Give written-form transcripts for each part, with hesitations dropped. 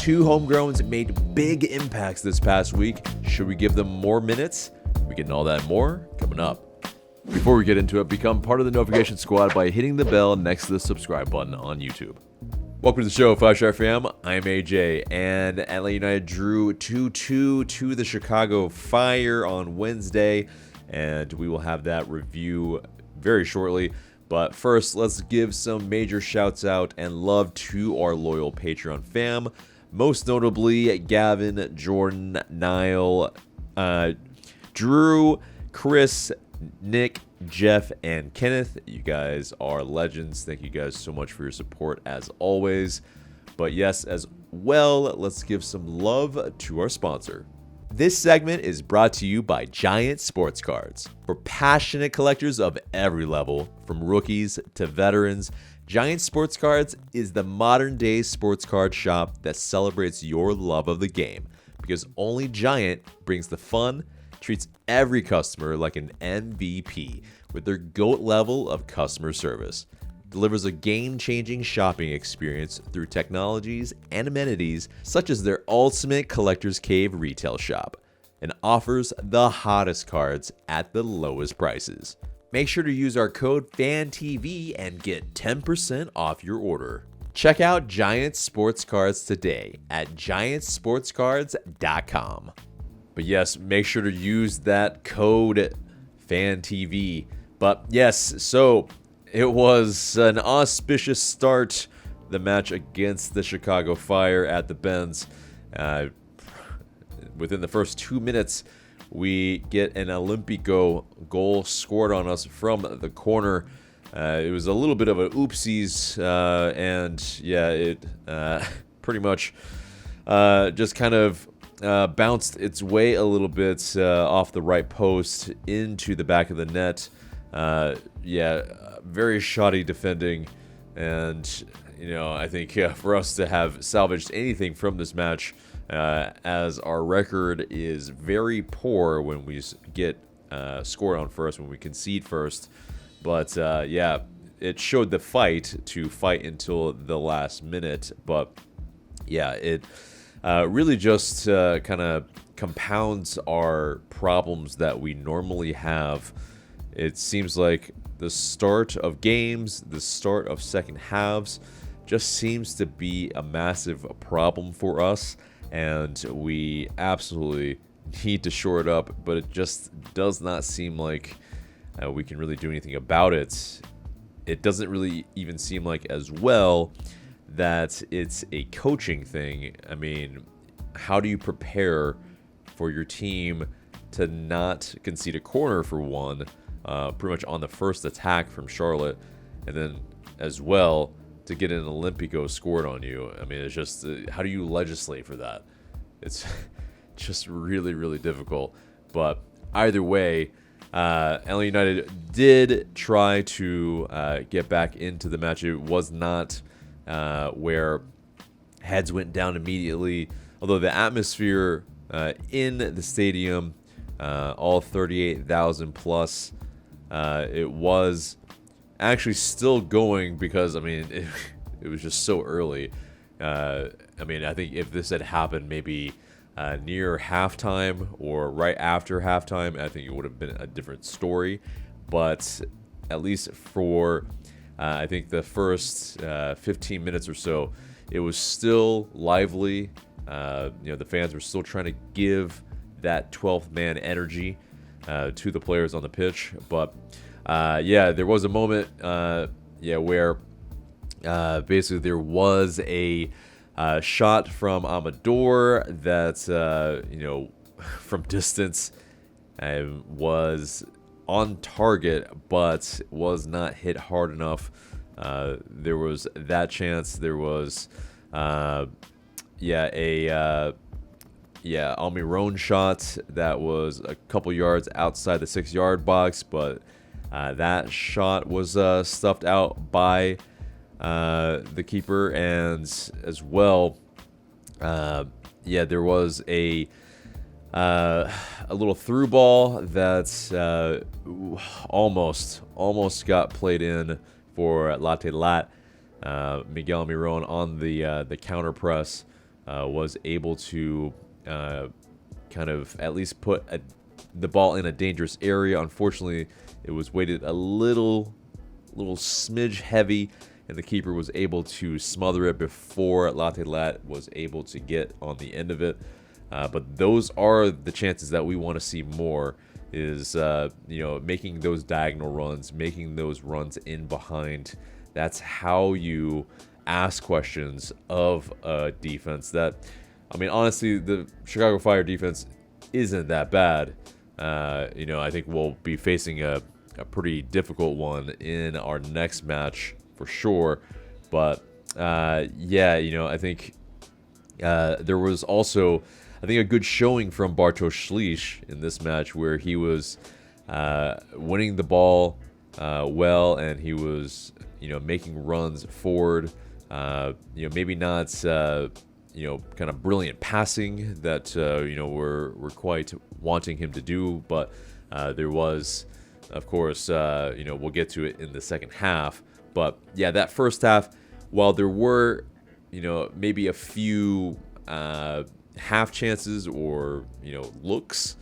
Two homegrowns made big impacts this past week. Should we give them more minutes? We get all that and more coming up. Before we get into it, become part of the notification squad by hitting the bell next to the subscribe button on YouTube. Welcome to the show, 5-Star Fam. I'm AJ, and Atl Utd drew 2-2 to the Chicago Fire on Wednesday, and we will have that review very shortly. But first, let's give some major shouts out and love to our loyal Patreon fam. Most notably, Gavin, Jordan, Niall, Drew, Chris, Nick, Jeff, and Kenneth. You guys are legends. Thank you guys so much for your support as always. But yes, as well, let's give some love to our sponsor. This segment is brought to you by Giant Sports Cards. For passionate collectors of every level, from rookies to veterans, Giant Sports Cards is the modern-day sports card shop that celebrates your love of the game, because only Giant brings the fun, treats every customer like an MVP with their GOAT level of customer service, delivers a game-changing shopping experience through technologies and amenities such as their Ultimate Collector's Cave retail shop, and offers the hottest cards at the lowest prices. Make sure to use our code FANTV and get 10% off your order. Check out Giant Sports Cards today at giantsportscards.com. But yes, make sure to use that code FANTV. But yes, so it was an auspicious start, the match against the Chicago Fire at the Benz. Within the first 2 minutes, we get an Olympico goal scored on us from the corner. It was a little bit of an oopsies, and yeah, it pretty much just kind of bounced its way a little bit off the right post into the back of the net. Yeah, very shoddy defending, and you know, I think for us to have salvaged anything from this match, as our record is very poor when we get scored on first, when we concede first. But yeah, it showed the fight to fight until the last minute. But yeah, it really just kind of compounds our problems that we normally have. It seems like the start of games, the start of second halves, just seems to be a massive problem for us. And we absolutely need to shore it up, but it just does not seem like we can really do anything about it. It doesn't really even seem like as well that it's a coaching thing. I mean, how do you prepare for your team to not concede a corner for one, pretty much on the first attack from Charlotte, and then as well to get an Olympico scored on you? I mean, it's just, how do you legislate for that? It's just really, really difficult. But either way, Atl Utd did try to get back into the match. It was not where heads went down immediately, although the atmosphere in the stadium, all 38,000 plus, it was actually still going, because I mean it was just so early. I mean, I think if this had happened maybe near halftime or right after halftime, I think it would have been a different story. But at least for I think the first 15 minutes or so, it was still lively. You know, the fans were still trying to give that 12th man energy to the players on the pitch. But yeah, there was a moment, where basically there was a shot from Amador that, you know, from distance was on target, but was not hit hard enough. There was that chance. There was, Almiron shot that was a couple yards outside the 6-yard box, but that shot was stuffed out by the keeper. And as well, there was a little through ball that almost got played in for Latte Lat. Miguel Almiron on the counter press was able to kind of at least put the ball in a dangerous area. Unfortunately, it was weighted a little smidge heavy, and the keeper was able to smother it before Atl Utd was able to get on the end of it. But those are the chances that we want to see more, is making those diagonal runs, making those runs in behind. That's how you ask questions of a defense that, I mean, honestly, the Chicago Fire defense isn't that bad. I think we'll be facing a pretty difficult one in our next match for sure. But I think there was also, I think, a good showing from Bartosz Ślisz in this match, where he was winning the ball well, and he was making runs forward. Maybe not kind of brilliant passing that we're quite wanting him to do, but there was, of course, we'll get to it in the second half. But yeah, that first half, while there were maybe a few half chances or looks,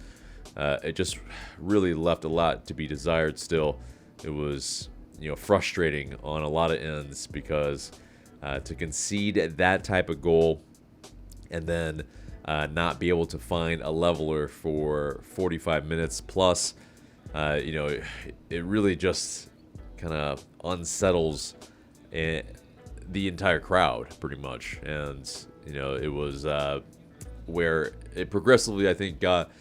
it just really left a lot to be desired. Still, it was frustrating on a lot of ends, because to concede that type of goal and then not be able to find a leveler for 45 minutes plus, it really just kind of unsettles the entire crowd pretty much. And it was where it progressively, I think, got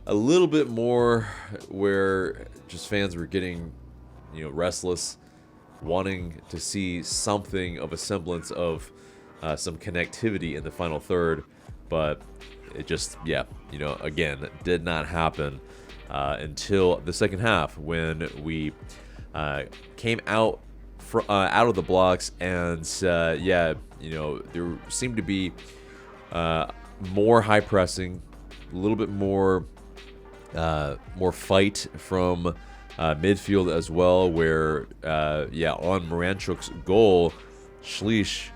a little bit more where just fans were getting restless, wanting to see something of a semblance of some connectivity in the final third. But it just, again, did not happen until the second half, when we came out of the blocks, and there seemed to be more high pressing, a little bit more fight from midfield as well, where on Moranchuk's goal, Ślisz,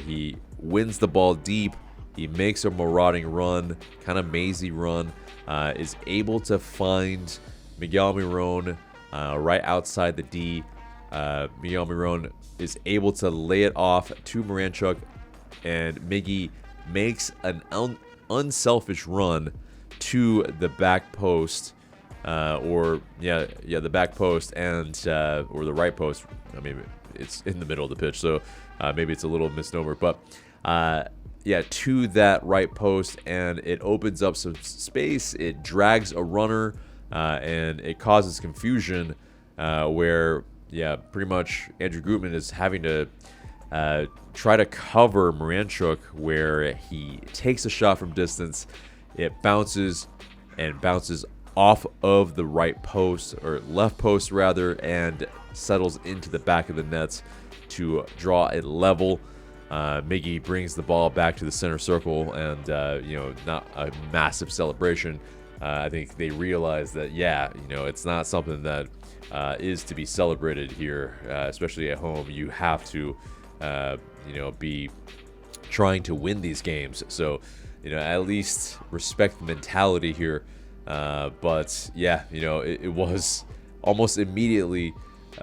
he wins the ball deep, he makes a marauding run, kind of mazy run, is able to find Miguel Miron right outside the D. Miguel Miron is able to lay it off to Moranchuk, and Miggy makes an unselfish run to the back post, the back post, and or the right post. I mean, it's in the middle of the pitch, so maybe it's a little misnomer, but to that right post, and it opens up some space. It drags a runner, and it causes confusion, where pretty much Andrew Gutman is having to try to cover Moranchuk, where he takes a shot from distance. It bounces off of the right post, or left post rather, and settles into the back of the nets to draw it level. Miggy brings the ball back to the center circle, and not a massive celebration. I think they realize that it's not something that is to be celebrated here, especially at home. You have to be trying to win these games, so at least respect the mentality here. But it was almost immediately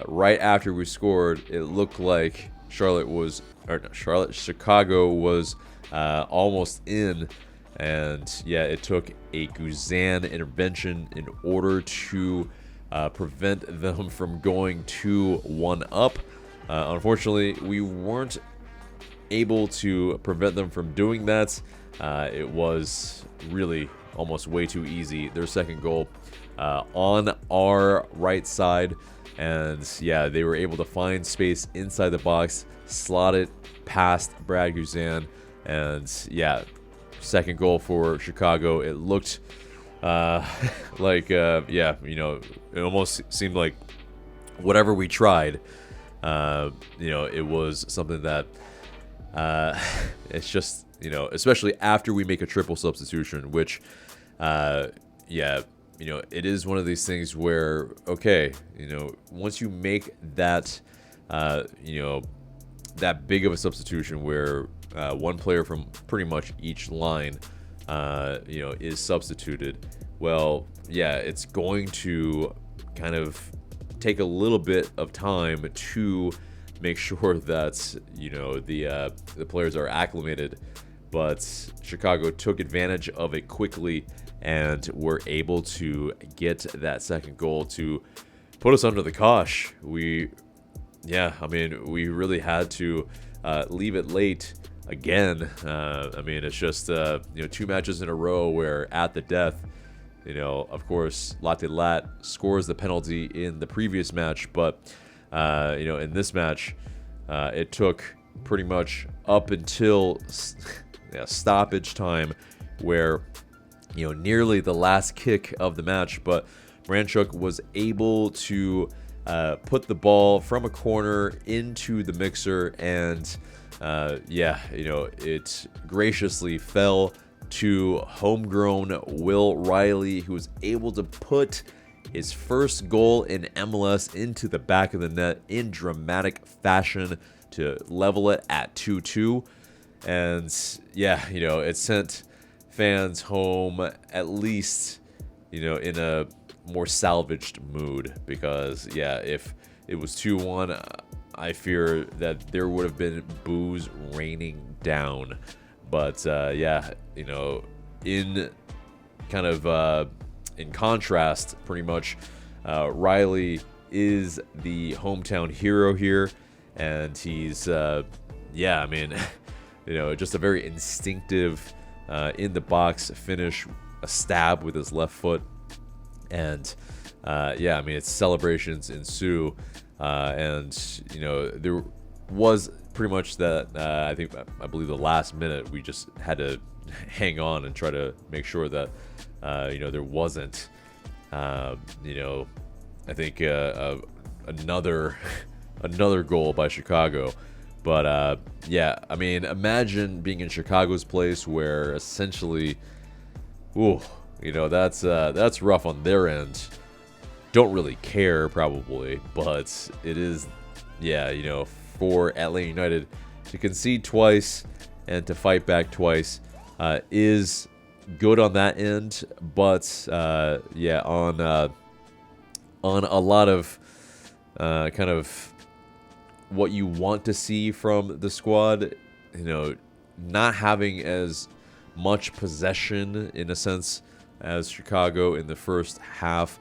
right after we scored, it looked like Chicago was almost in, and it took a Guzan intervention in order to prevent them from going 2-1 up. Unfortunately, we weren't able to prevent them from doing that. It was really almost way too easy. Their second goal on our right side, and they were able to find space inside the box, slot it past Brad Guzan, and second goal for Chicago. It looked like it almost seemed like whatever we tried, it was something that it's just, especially after we make a triple substitution, which it is one of these things where, okay, once you make that that big of a substitution, where one player from pretty much each line, is substituted. Well, yeah, it's going to kind of take a little bit of time to make sure that the players are acclimated. But Chicago took advantage of it quickly and were able to get that second goal to put us under the cosh. We really had to leave it late again. It's just 2 matches in a row where at the death, of course, Atl Utd scores the penalty in the previous match, but in this match, it took pretty much up until stoppage time, where nearly the last kick of the match, but Branchuk was able to put the ball from a corner into the mixer, and it graciously fell to homegrown Will Riley, who was able to put his first goal in MLS into the back of the net in dramatic fashion to level it at 2-2. And it sent fans home at least, in a more salvaged mood, because if it was 2-1, I fear that there would have been boos raining down. But in contrast, pretty much, Riley is the hometown hero here, and he's just a very instinctive in the box finish, a stab with his left foot, and it's celebrations ensue, and there was pretty much that I believe the last minute we just had to hang on and try to make sure that there wasn't another goal by Chicago. But imagine being in Chicago's place, where essentially, that's rough on their end. Don't really care probably, but it is, for Atl United to concede twice and to fight back twice is good on that end. But on a lot of kind of what you want to see from the squad, not having as much possession in a sense as Chicago in the first half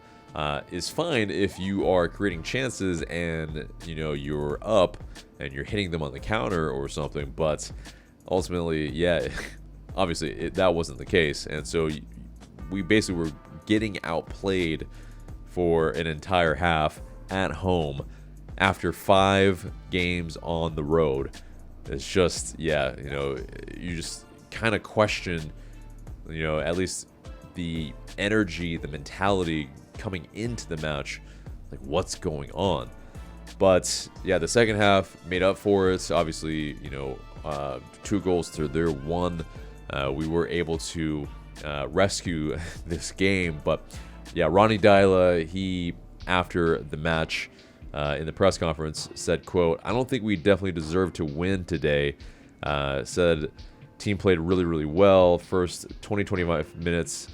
is fine if you are creating chances and you're up and you're hitting them on the counter or something. But ultimately, obviously that wasn't the case, and so we basically were getting outplayed for an entire half at home after 5 games on the road. It's just, you just kind of question, at least the energy, the mentality coming into the match, like what's going on. But the second half made up for it. Obviously, 2 goals to their 1. We were able to rescue this game. But Ronnie Dyla, he, after the match, in the press conference, said, quote, "I don't think we definitely deserve to win today." Said team played really, really well. First 20-25 minutes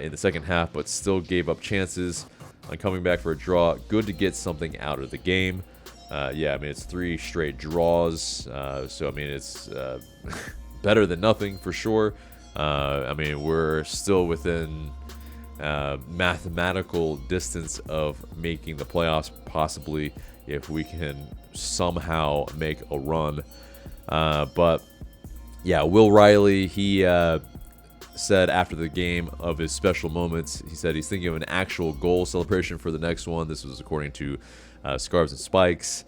in the second half, but still gave up chances on coming back for a draw. Good to get something out of the game. It's 3 straight draws. So, it's better than nothing for sure. We're still within mathematical distance of making the playoffs, possibly, if we can somehow make a run. Will Riley, he said after the game of his special moments, he said he's thinking of an actual goal celebration for the next one. This was according to Scarves and Spikes.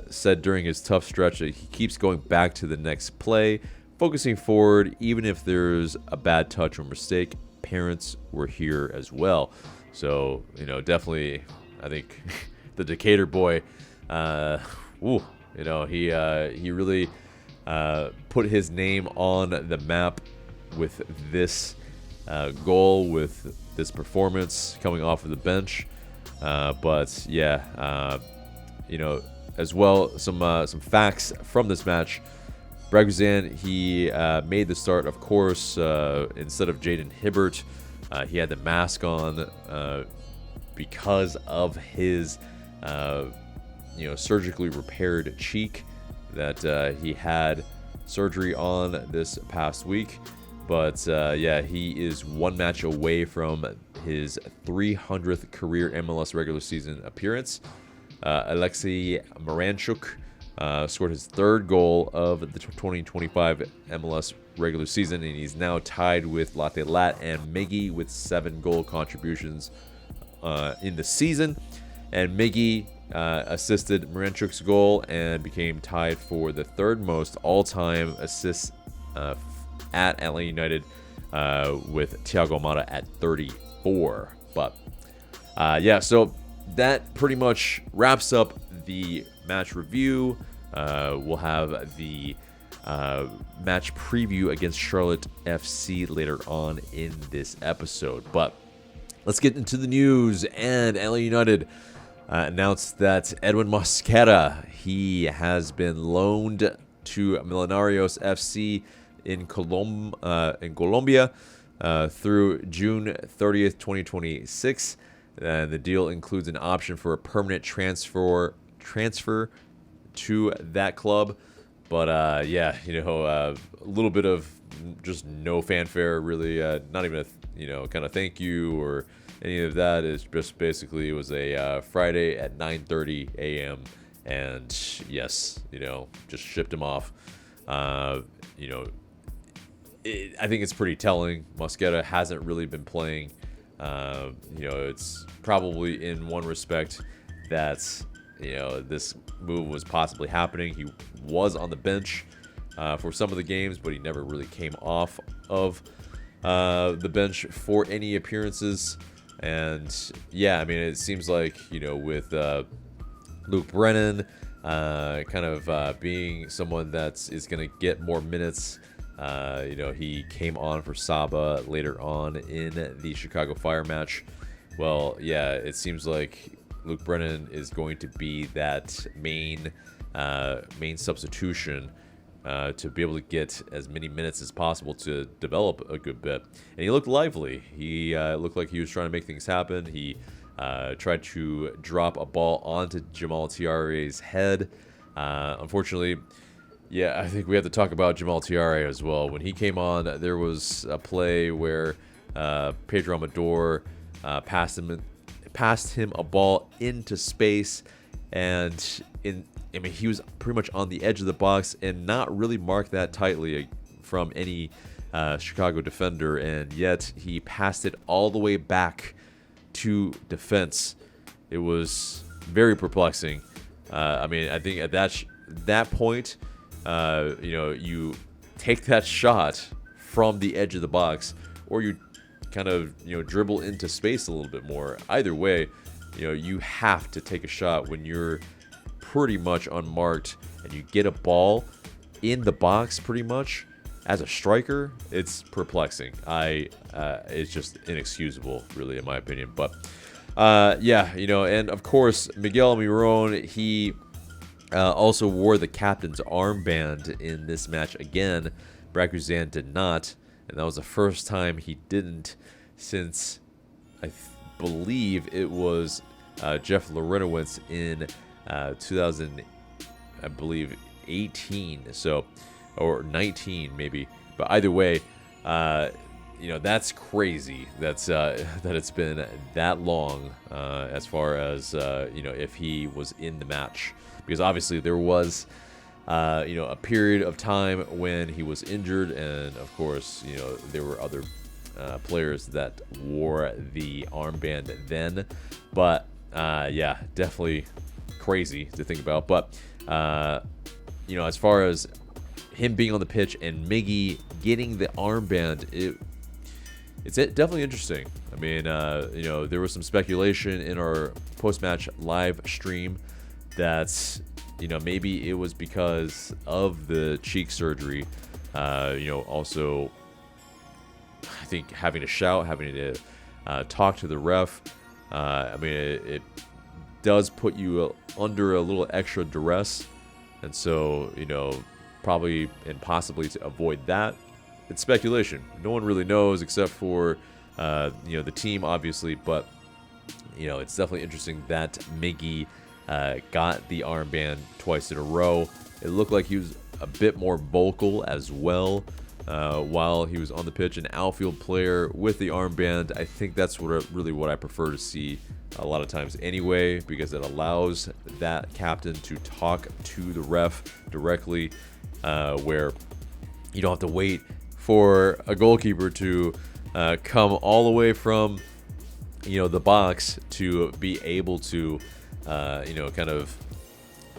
Said during his tough stretch that he keeps going back to the next play, focusing forward, even if there's a bad touch or mistake. Parents were here as well. So, definitely, I think the Decatur boy, he really put his name on the map with this goal, with this performance coming off of the bench. as well, some facts from this match. Braguzan, he made the start, of course, instead of Jaden Hibbert. He had the mask on because of his, surgically repaired cheek that he had surgery on this past week. But he is one match away from his 300th career MLS regular season appearance. Alexei Miranchuk scored his third goal of the 2025 MLS regular season, and he's now tied with Atl Utd and Miggy with 7 goal contributions in the season. And Miggy assisted Miranchuk's goal and became tied for the third most all-time assists at Atl United with Thiago Mata at 34. But so that pretty much wraps up the match review. We'll have the match preview against Charlotte FC later on in this episode. But let's get into the news. And Atl United announced that Edwin Mosquera, he has been loaned to Millonarios FC in Colombia through June 30th, 2026. And the deal includes an option for a permanent transfer to that club. But a little bit of just no fanfare, really, not even a kind of thank you or any of that. It's just basically it was a Friday at 9:30 a.m. and yes, just shipped him off. I think it's pretty telling. Mosquera hasn't really been playing. It's probably in one respect that this move was possibly happening. He was on the bench for some of the games, but he never really came off of the bench for any appearances. And it seems like with Luke Brennan being someone that is going to get more minutes. He came on for Saba later on in the Chicago Fire match. Well, it seems like Luke Brennan is going to be that main substitution to be able to get as many minutes as possible to develop a good bit. And he looked lively. He looked like he was trying to make things happen. He tried to drop a ball onto Jamal Tiare's head. Unfortunately, I think we have to talk about Jamal Tiare as well. When he came on, there was a play where Pedro Amador passed him a ball into space, and he was pretty much on the edge of the box and not really marked that tightly from any Chicago defender, and yet he passed it all the way back to defense. It was very perplexing. I think at that point, you take that shot from the edge of the box, or you kind of dribble into space a little bit more. Either way, you have to take a shot when you're pretty much unmarked and you get a ball in the box pretty much. As a striker, it's perplexing. It's just inexcusable, really, in my opinion. But and of course Miguel Almiron, he also wore the captain's armband in this match again. Braguzan did not, and that was the first time he didn't since I believe it was Jeff Lorenowitz in 2018, or 19 maybe. But either way, that's crazy. That it's been that long as far as if he was in the match, because obviously there was a period of time when he was injured, and of course there were other players that wore the armband then. But definitely crazy to think about. But as far as him being on the pitch and Miggy getting the armband, it's definitely interesting. I mean, there was some speculation in our post-match live stream that maybe it was because of the cheek surgery. Also, I think having to shout, having to talk to the ref. It does put you under a little extra duress. And so, probably and possibly to avoid that, it's speculation. No one really knows except for, the team, obviously. But, it's definitely interesting that Miggy got the armband twice in a row. It looked like he was a bit more vocal as well while he was on the pitch. An outfield player with the armband, I think that's what I prefer to see a lot of times anyway, because it allows that captain to talk to the ref directly, where you don't have to wait for a goalkeeper to come all the way from the box to be able to kind of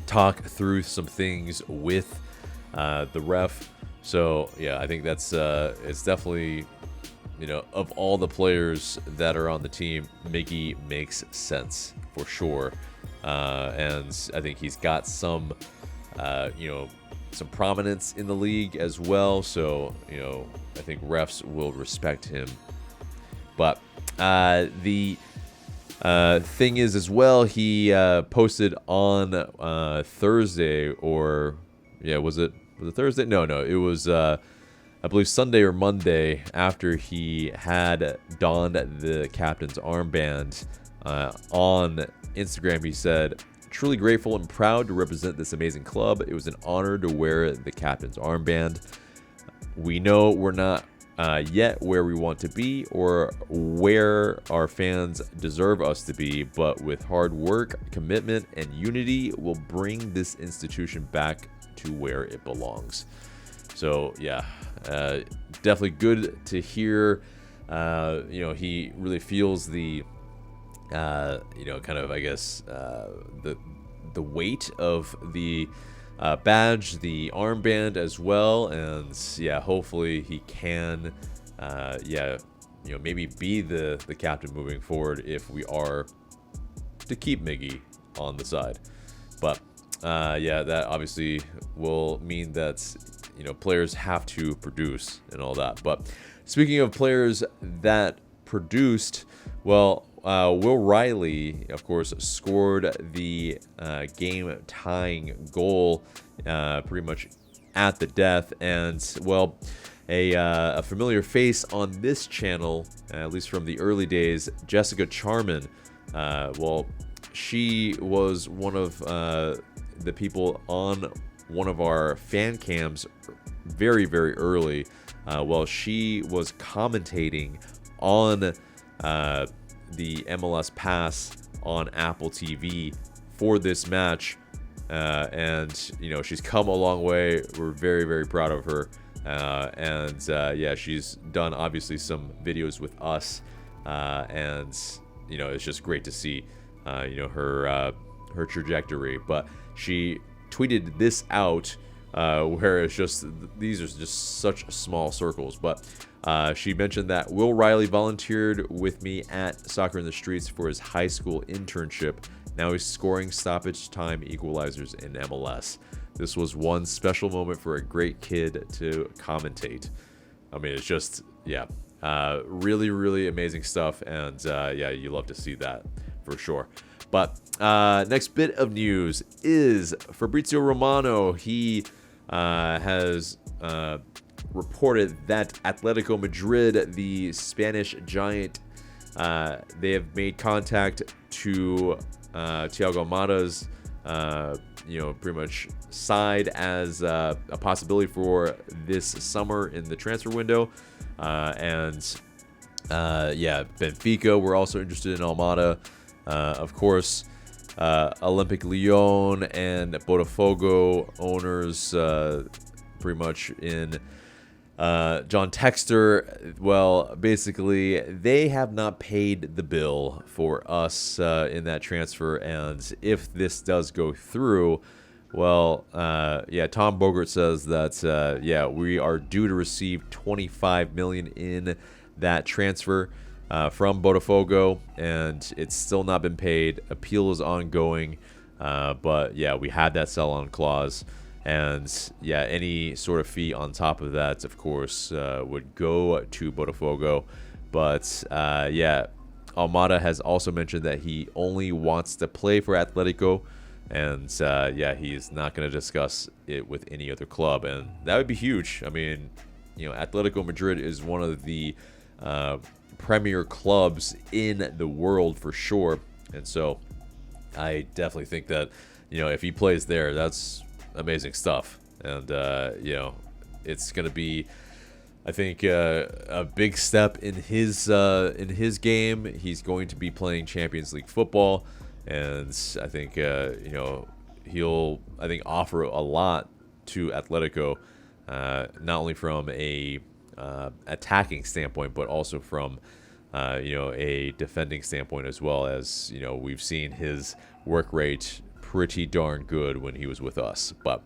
talk through some things with the ref. So yeah, I think that's it's definitely, of all the players that are on the team, Miggy makes sense for sure. And I think he's got some some prominence in the league as well. So, I think refs will respect him. But the thing is as well, he posted on Thursday, or was it Thursday? No, it was I believe Sunday or Monday, after he had donned the captain's armband. On Instagram, he said, "Truly grateful and proud to represent this amazing club. It was an honor to wear the captain's armband. We know we're not yet where we want to be or where our fans deserve us to be, but with hard work, commitment, and unity, we'll bring this institution back to where it belongs." So yeah, definitely good to hear. He really feels the kind of, I guess, the weight of the badge, the armband as well. And yeah, hopefully he can maybe be the captain moving forward if we are to keep Miggy on the side. But that obviously will mean that players have to produce and all that. But speaking of players that produced, well, Will Riley, of course, scored the game-tying goal pretty much at the death. And, well, a familiar face on this channel, at least from the early days, Jessica Charman. She was one of the people on one of our fan cams very, very early. She was commentating on the MLS Pass on Apple TV for this match, and she's come a long way. We're very, very proud of her, and she's done obviously some videos with us, and it's just great to see her trajectory. But she tweeted this out, where it's just, these are just such small circles, but she mentioned that Will Riley volunteered with me at Soccer in the Streets for his high school internship. Now he's scoring stoppage time equalizers in MLS. This was one special moment for a great kid to commentate. I mean, it's just, really, really amazing stuff. And you love to see that for sure. But next bit of news is Fabrizio Romano. He has reported that Atletico Madrid, the Spanish giant, they have made contact to Thiago Almada's pretty much side as a possibility for this summer in the transfer window. Benfica were also interested in Almada. Of course, Olympique Lyon and Botafogo owners pretty much in John Textor. Well, basically, they have not paid the bill for us in that transfer. And if this does go through, well, Tom Bogert says that, we are due to receive $25 million in that transfer from Botafogo, and it's still not been paid. Appeal is ongoing, but we had that sell-on clause, and any sort of fee on top of that, of course, would go to Botafogo. But Almada has also mentioned that he only wants to play for Atletico, and he's not going to discuss it with any other club, and that would be huge. I mean, Atletico Madrid is one of the premier clubs in the world for sure, and so I definitely think that if he plays there, that's amazing stuff, and it's going to be, I think, a big step in his game. He's going to be playing Champions League football, and I think he'll offer a lot to Atletico, not only from a attacking standpoint, but also from a defending standpoint as well. As we've seen his work rate pretty darn good when he was with us. But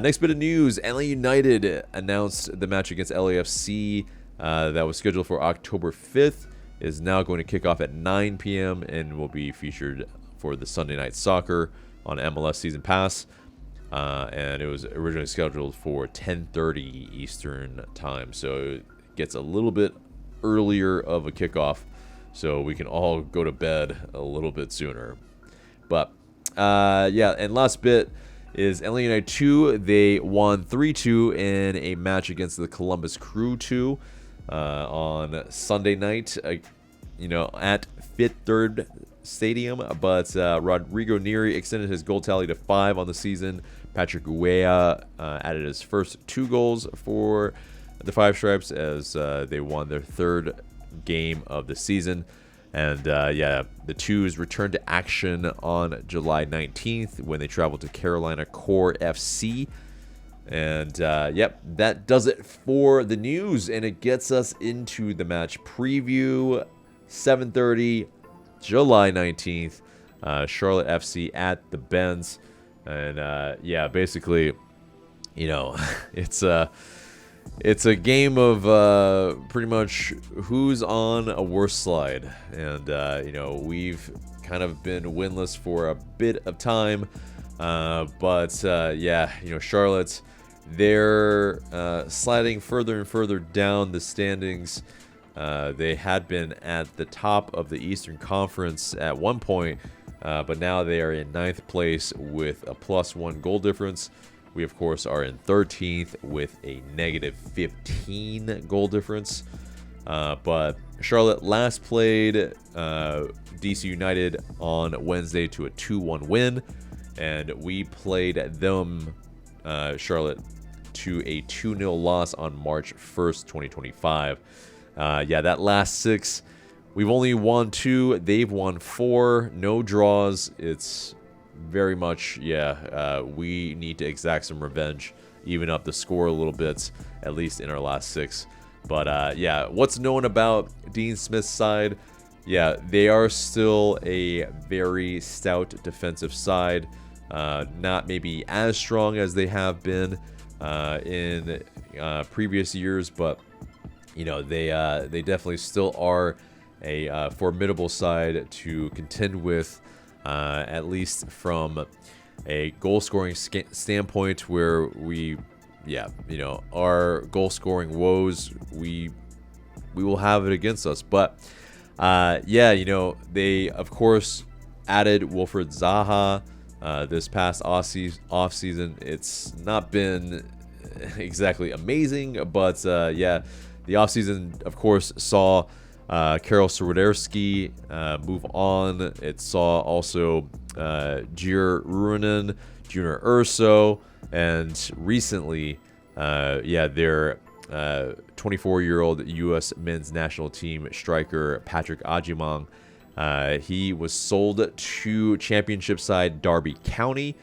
next bit of news, Atl Utd announced the match against LAFC that was scheduled for October 5th is now going to kick off at 9 p.m. and will be featured for the Sunday Night Soccer on MLS Season Pass. And it was originally scheduled for 10:30 Eastern Time, so it gets a little bit earlier of a kickoff so we can all go to bed a little bit sooner. But and last bit is Atl Utd 2. They won 3-2 in a match against the Columbus Crew 2 on Sunday night, at Fifth Third Stadium. But Rodrigo Neri extended his goal tally to 5 on the season. Patrick Guea added his first 2 goals for the Five Stripes as they won their 3rd game of the season. And the Twos returned to action on July 19th when they traveled to Carolina Core FC. And that does it for the news, and it gets us into the match preview. 7:30, July 19th, Charlotte FC at the Benz. And basically, it's a game of pretty much who's on a worse slide. And we've kind of been winless for a bit of time, but Charlotte, they're sliding further and further down the standings. They had been at the top of the Eastern Conference at one point, but now they are in 9th place with a +1 goal difference. We, of course, are in 13th with a -15 goal difference. But Charlotte last played DC United on Wednesday to a 2-1 win, and we played them, Charlotte, to a 2-0 loss on March 1st, 2025. That last 6, we've only won 2. They've won 4. No draws. It's very much, we need to exact some revenge, even up the score a little bit, at least in our last 6. But what's known about Dean Smith's side? They are still a very stout defensive side. Not maybe as strong as they have been in previous years, but they definitely still are a formidable side to contend with, at least from a goal scoring standpoint, where we our goal scoring woes, we will have it against us. But they of course added Wilfried Zaha this past off season. It's not been exactly amazing, but the off season of course saw Karol Swiderski move on. It saw also Jir Ruonen, Junior Urso, and recently their 24-year-old U.S. men's national team striker Patrick Ajimang. He was sold to championship side Derby County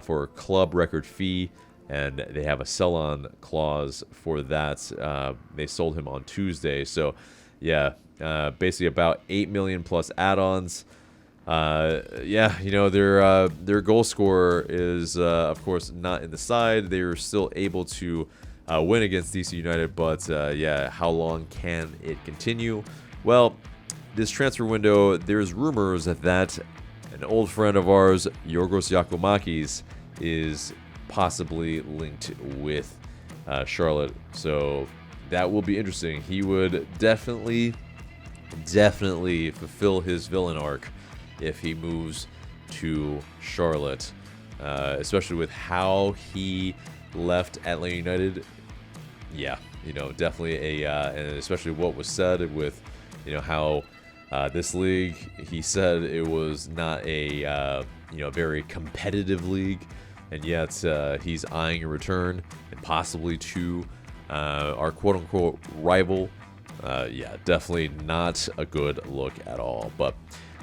for a club record fee, and they have a sell-on clause for that. They sold him on Tuesday, so basically about $8 million plus add-ons. Their goal scorer is of course not in the side. They were still able to win against DC United, but how long can it continue? Well, this transfer window, there's rumors that an old friend of ours, Yorgos Yakomakis, is possibly linked with Charlotte. So that will be interesting. He would definitely definitely fulfill his villain arc if he moves to Charlotte, especially with how he left Atlanta United. Yeah, definitely and especially what was said with, how this league, he said it was not a, very competitive league, and yet he's eyeing a return and possibly to our quote-unquote rival. Yeah, definitely not a good look at all. But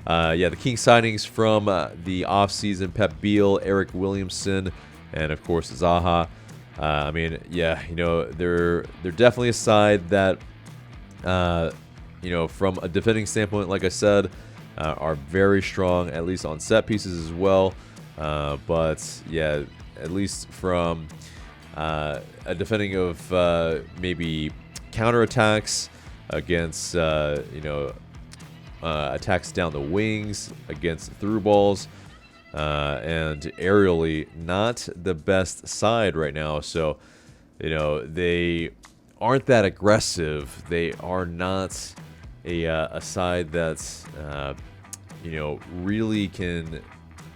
yeah, the King signings from the offseason: Pep Biel, Eric Williamson, and of course Zaha. I mean, yeah, they're definitely a side that, from a defending standpoint, like I said, are very strong, at least on set pieces as well. But yeah, at least from a defending of maybe counterattacks against, attacks down the wings, against through balls, and aerially, not the best side right now. So, they aren't that aggressive. They are not a side that's, really can,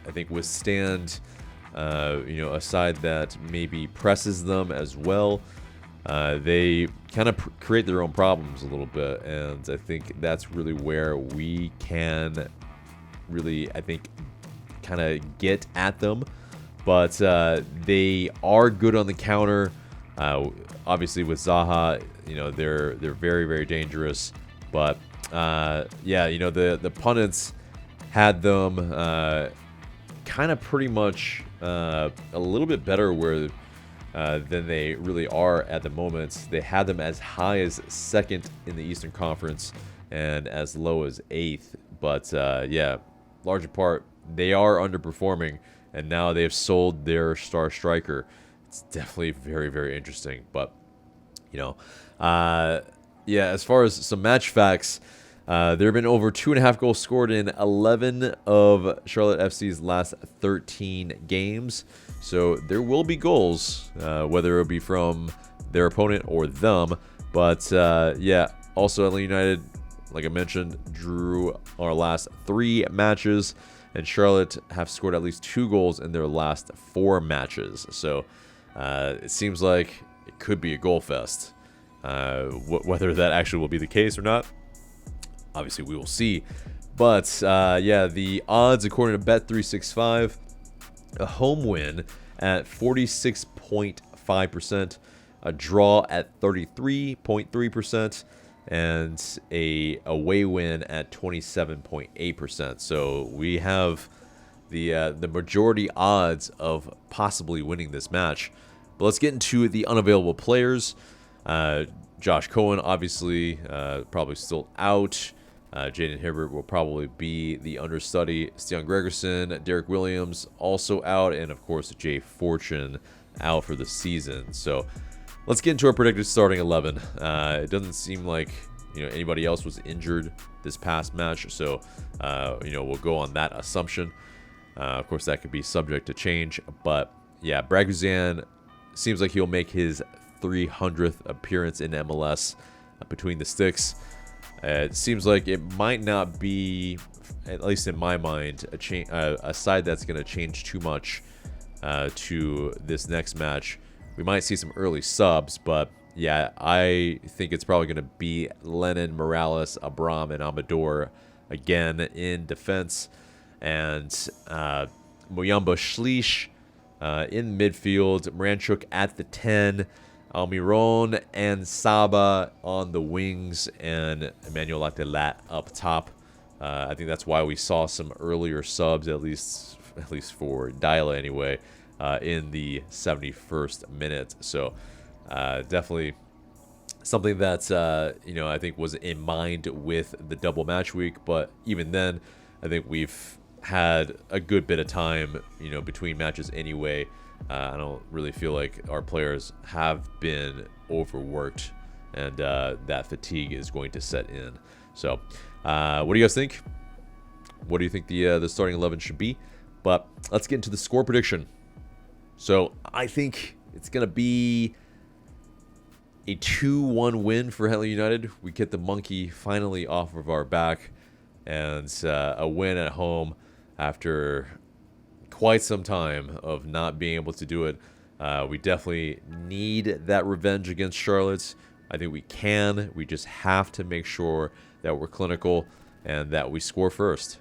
I think, withstand, a side that maybe presses them as well. They kind of create their own problems a little bit, and I think that's really where we can really, I think, kind of get at them. But they are good on the counter. Obviously, with Zaha, they're very, very dangerous. But yeah, the pundits had them kind of pretty much a little bit better where than they really are at the moment. They had them as high as second in the Eastern Conference and as low as 8th. But yeah, larger part, they are underperforming, and now they've sold their star striker. It's definitely very, very interesting. But, yeah, as far as some match facts, there have been over 2.5 goals scored in 11 of Charlotte FC's last 13 games. So there will be goals, whether it be from their opponent or them. But yeah, also Atlanta United, like I mentioned, drew our last 3 matches, and Charlotte have scored at least 2 goals in their last 4 matches. So it seems like it could be a goal fest. Whether that actually will be the case or not, obviously we will see. But yeah, the odds according to Bet365, a home win at 46.5%, a draw at 33.3%, and a away win at 27.8%. So we have the majority odds of possibly winning this match. But let's get into the unavailable players. Josh Cohen, obviously, probably still out. Jaden Hibbert will probably be the understudy. Stian Gregerson, Derek Williams also out, and of course Jay Fortune out for the season. So let's get into our predicted starting 11. It doesn't seem like anybody else was injured this past match, so we'll go on that assumption. Of course, that could be subject to change, but yeah, Braguzan seems like he'll make his 300th appearance in MLS between the sticks. It seems like it might not be, at least in my mind, a side that's going to change too much to this next match. We might see some early subs, but yeah, I think it's probably going to be Lennon, Morales, Abram, and Amador again in defense, and Muyamba Schleich in midfield, Moranchuk at the 10, Almiron and Saba on the wings, and Emmanuel Latelat up top. I think that's why we saw some earlier subs, at least for Dyla anyway, in the 71st minute. So definitely something that I think was in mind with the double match week. But even then, I think we've had a good bit of time, between matches anyway. I don't really feel like our players have been overworked, and that fatigue is going to set in. So, what do you guys think? What do you think the starting 11 should be? But let's get into the score prediction. So, I think it's going to be a 2-1 win for Atl United. We get the monkey finally off of our back, and a win at home after quite some time of not being able to do it. We definitely need that revenge against Charlotte. I think we can. We just have to make sure that we're clinical and that we score first.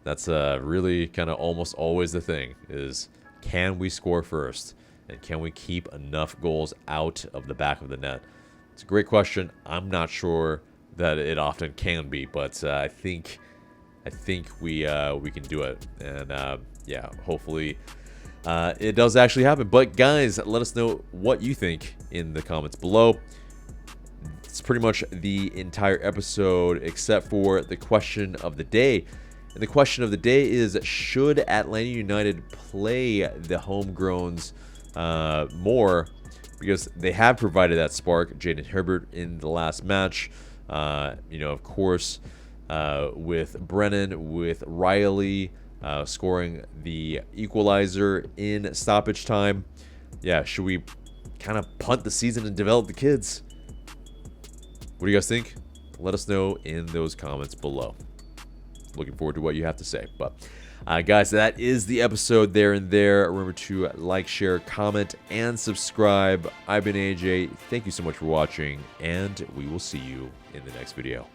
That's really kind of almost always the thing, is can we score first? And can we keep enough goals out of the back of the net? It's a great question. I'm not sure that it often can be, but I think we can do it. And yeah, hopefully it does actually happen. But guys, let us know what you think in the comments below. It's pretty much the entire episode except for the question of the day. And the question of the day is, should Atlanta United play the Homegrowns more, because they have provided that spark. Jaden Herbert in the last match, of course, with Brennan, with Riley scoring the equalizer in stoppage time. Yeah, should we kind of punt the season and develop the kids? What do you guys think? Let us know in those comments below. Looking forward to what you have to say. But guys, that is the episode there and there. Remember to like, share, comment, and subscribe. I've been AJ. Thank you so much for watching, and we will see you in the next video.